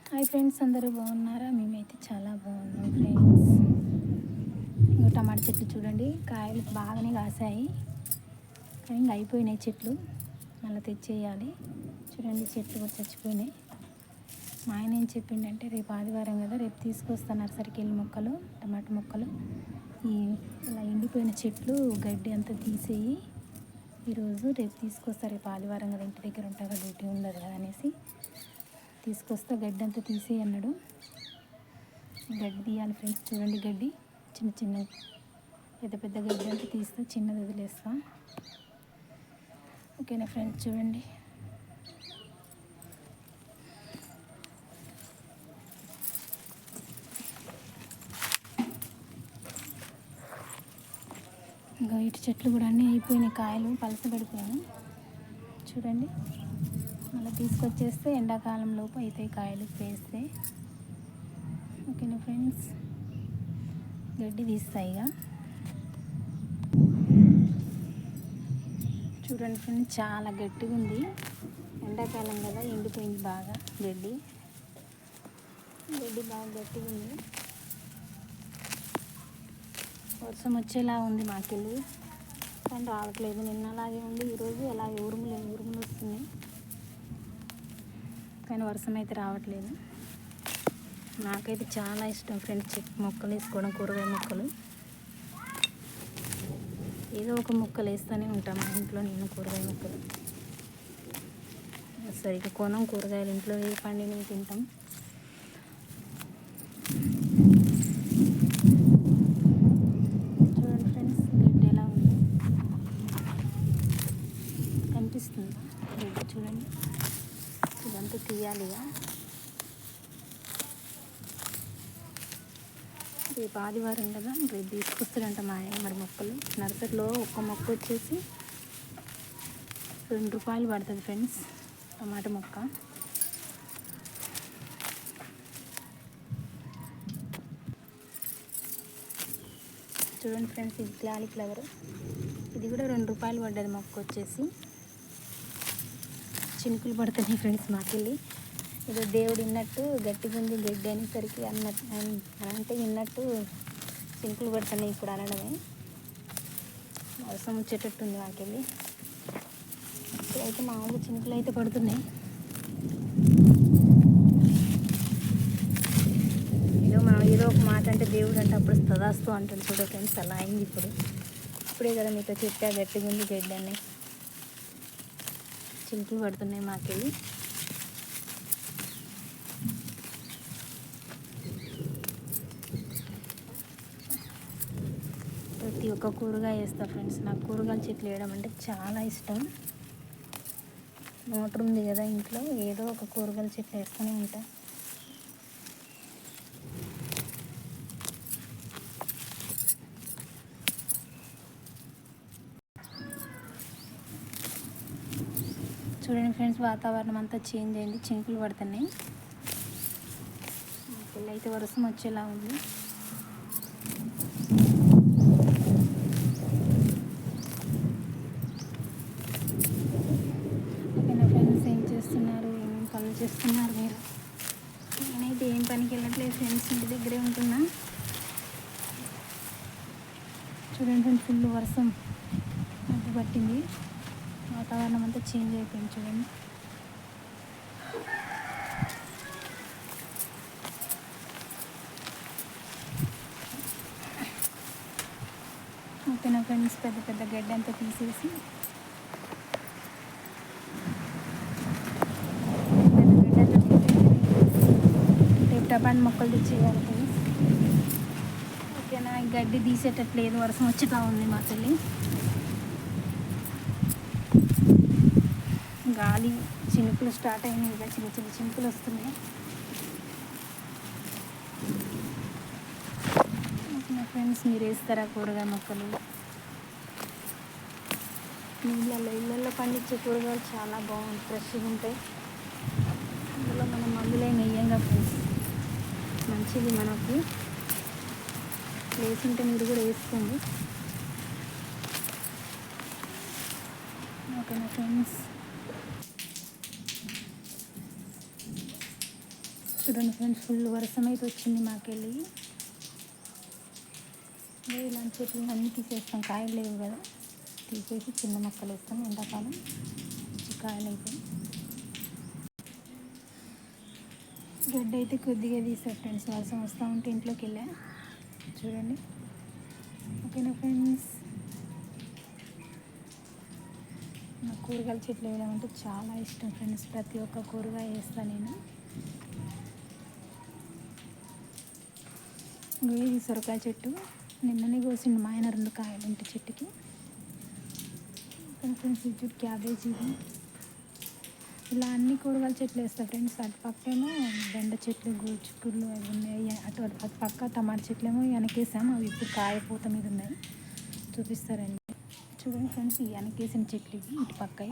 Hi friends, అందరూ బాగున్నారా? మేమైతే చాలా బాగున్నాం ఫ్రెండ్స్. ఇంకా టమాటా చెట్లు చూడండి, కాయలు బాగానే కాసాయి కానీ ఇంకా అయిపోయినాయి చెట్లు. మళ్ళీ తెచ్చేయాలి. చూడండి, చెట్లు కూడా చచ్చిపోయినాయి. మా ఆయన ఏం చెప్పిండంటే, రేపు ఆదివారం కదా, రేపు తీసుకొస్తాను నర్సరీకి వెళ్ళి మొక్కలు, టమాటా మొక్కలు. ఇలా ఎండిపోయిన చెట్లు గడ్డి అంతా తీసేయి, ఈరోజు రేపు తీసుకొస్తా, రేపు ఆదివారం కదా, ఇంటి దగ్గర ఉంటా కదా, డ్యూటీ ఉండదు కదా అనేసి తీసుకొస్తా, గడ్డి అంతా తీసేయి అన్నాడు. గడ్డి తీయాలి ఫ్రెండ్స్. చూడండి, గడ్డి చిన్న చిన్న పెద్ద పెద్ద గడ్డి అంతా తీస్తా, చిన్నది వదిలేస్తా. ఓకేనా ఫ్రెండ్స్? చూడండి, ఇంకా ఇటు చెట్లు కూడా అన్నీ అయిపోయినాయి, కాయలు పలసపడిపోయాయి. చూడండి, మళ్ళీ తీసుకొచ్చేస్తే ఎండాకాలం లోపు అవుతాయి కాయలు వేస్తే. ఓకేనా ఫ్రెండ్స్? గడ్డి తీస్తాయి ఇక. చూడండి ఫ్రెండ్స్, చాలా గట్టిగా ఉంది. ఎండాకాలం కదా, ఎండిపోయింది బాగా. గడ్డి బాగా గట్టిగా ఉంది. వర్షం వచ్చేలా ఉంది మాకెళ్ళి, కానీ రావట్లేదు. నిన్న అలాగే ఉంది, ఈరోజు అలాగే ఉరుములు వస్తున్నాయి, కానీ వర్షం అయితే రావట్లేదు. నాకైతే చాలా ఇష్టం ఫ్రెండ్స్ మొక్కలు వేసుకోవడం, కూరగాయ మొక్కలు. ఏదో ఒక మొక్కలు వేస్తూనే ఉంటాం మా ఇంట్లో. నేను కూరగాయ మొక్కలు సరిగ్గా కొనం, కూరగాయలు ఇంట్లో ఏ పండినవి తింటాం. చూడండి ఫ్రెండ్స్, గడ్డి ఎలా ఉంది కనిపిస్తుందా? గడ్డి చూడండి, ఇదంతా తీయాలిగా. రేపు ఆదివారం కదా, రేపు తీసుకొస్తాడంట మా ఆయన మరి మొక్కలు. నర్సరీలో ఒక్క మొక్క వచ్చేసి ₹2 పడుతుంది ఫ్రెండ్స్, టమాటా మొక్క. చూడండి ఫ్రెండ్స్, ఇది క్యాలీఫ్లవర్, ఇది కూడా ₹2 పడ్డది మొక్క వచ్చేసి. చినుకులు పడుతున్నాయి ఫ్రెండ్స్ మాకెళ్ళి. ఏదో దేవుడు విన్నట్టు గట్టిగా ఉంది గడ్డి అనేసరికి అంటే విన్నట్టు చినుకులు పడుతున్నాయి ఇప్పుడు అనడమే. వర్షం వచ్చేటట్టుంది మాకెళ్ళి. ఇప్పుడైతే మామూలు చినుకులు అయితే పడుతున్నాయి. ఏదో ఒక మాట అంటే దేవుడు అంటే అప్పుడు తదాస్తూ అంటాడు. చూడ ఫ్రెండ్స్, అలా అయింది ఇప్పుడు. ఇప్పుడే కదా మీతో చెప్పా గట్టిగా ఉంది గడ్డి అని. చినుకులు పడుతున్నాయి మాకెళ్ళి. ప్రతి ఒక్క కూరగాయ వేస్తా ఫ్రెండ్స్. నాకు కూరగాయల చెట్లు వేయడం అంటే చాలా ఇష్టం. మోటార్ ఉంది కదా ఇంట్లో, ఏదో ఒక కూరగాయల చెట్లు వేస్తూనే ఉంటా. చూడండి ఫ్రెండ్స్, వాతావరణం అంతా చేంజ్ అయింది, చినుకులు పడుతున్నాయి. అయితే వర్షం వచ్చేలా ఉంది. ఓకేనా ఫ్రెండ్స్? ఏం చేస్తున్నారు, ఏమేమి పనులు చేస్తున్నారు మీరు? నేనైతే ఏం పనికి వెళ్ళట్లేదు ఫ్రెండ్స్, ఇంటి దగ్గరే ఉంటున్నా. చూడండి ఫ్రెండ్స్, ఫుల్ వర్షం మబ్బు పట్టింది, వాతావరణం అంతా చేంజ్ అయిపోయింది. చూడండి, ఓకేనా ఫ్రెండ్స్? పెద్ద పెద్ద గడ్డి అంతా తీసేసి రేపు టమాటా మొక్కలు తెచ్చేయాలి ఫ్రెండ్స్. ఓకేనా? ఈ గడ్డి తీసేటట్లేదు, వర్షం వచ్చేలా ఉంది మా తల్లి. గాలి, చినుకులు స్టార్ట్ అయినాయి, ఇక చిన్న చిన్న చినుకులు వస్తున్నాయి. ఓకేనా ఫ్రెండ్స్? మీరు వేస్తారా కూరగాయ మొక్కలు? ఇళ్ళల్లో పండించే కూరగాయలు చాలా బాగుంటాయి, ఫ్రెష్గా ఉంటాయి. అందులో మనం మందులేం వేయంగా ఫ్రెండ్స్, మంచిది మనకి. ప్లేస్ ఉంటే మీరు కూడా వేసుకోండి. ఓకేనా ఫ్రెండ్స్? చూడండి ఫ్రెండ్స్, ఫుల్ వర్షం అయితే వచ్చింది మాకెళ్ళి. ఇలాంటి చెట్లు అన్నీ తీసేస్తాం, కాయలు లేవు కదా, తీసేసి చిన్న మొక్కలు వేస్తాం. ఎండాకాలం కాయలు అయితే గడ్డ అయితే కొద్దిగా తీసారు ఫ్రెండ్స్. వర్షం వస్తూ ఉంటే ఇంట్లోకి వెళ్ళా. చూడండి. ఓకేనా ఫ్రెండ్స్, నాకు కూరగాయల చెట్లు వేయడం అంటే చాలా ఇష్టం ఫ్రెండ్స్. ప్రతి ఒక్క కూరగాయ వేస్తాను నేను. ఇది సొరకాయ చెట్టు, నిన్ననే కోసిండు మా ఆయన 2 కాయలు ఉంటే చెట్టుకి. ఫ్రెండ్స్ ఇది క్యాబేజీ, ఇలా అన్ని కూరగాయల చెట్లు వేస్తాను ఫ్రెండ్స్. అటు పక్కేమో బెండ చెట్లు, గోచిక్కుళ్ళు అవి ఉన్నాయి. అటు పక్క టమాటా చెట్లు ఏమో వెనకేసాము, అవి ఇప్పుడు కాయ పూత మీద ఉన్నాయి, చూపిస్తారండి. చూడండి ఫ్రెండ్స్, ఈ వెనకేసిన చెట్లు ఇవి. ఇటు పక్క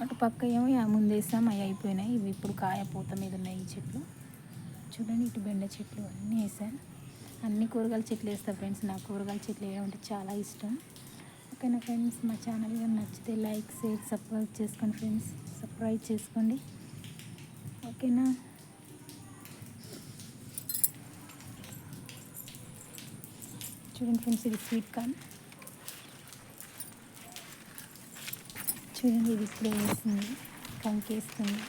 అటు పక్క ఏమో ముందేసాం, అవి అయిపోయినాయి. ఇవి ఇప్పుడు కాయ పూత మీద ఉన్నాయి ఈ చెట్లు. చూడండి, ఇటు బెండ చెట్లు అన్నీ వేసాను. అన్ని కూరగాయల చెట్లు వేస్తాను ఫ్రెండ్స్. నాకు కూరగాయల చెట్లు వేయమంటే చాలా ఇష్టం. ఓకేనా ఫ్రెండ్స్, మా ఛానల్ కానీ నచ్చితే లైక్, షేర్, సబ్స్క్రైబ్ చేసుకోండి ఫ్రెండ్స్. సబ్స్క్రైబ్ చేసుకోండి, ఓకేనా. చూడండి ఫ్రెండ్స్, ఇది స్వీట్ కార్న్. చూడండి, ఇది ఇప్పుడే వేస్తుంది, కంకేస్తుంది.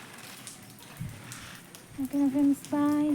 ఓకేనా ఫ్రెండ్స్, బాయ్.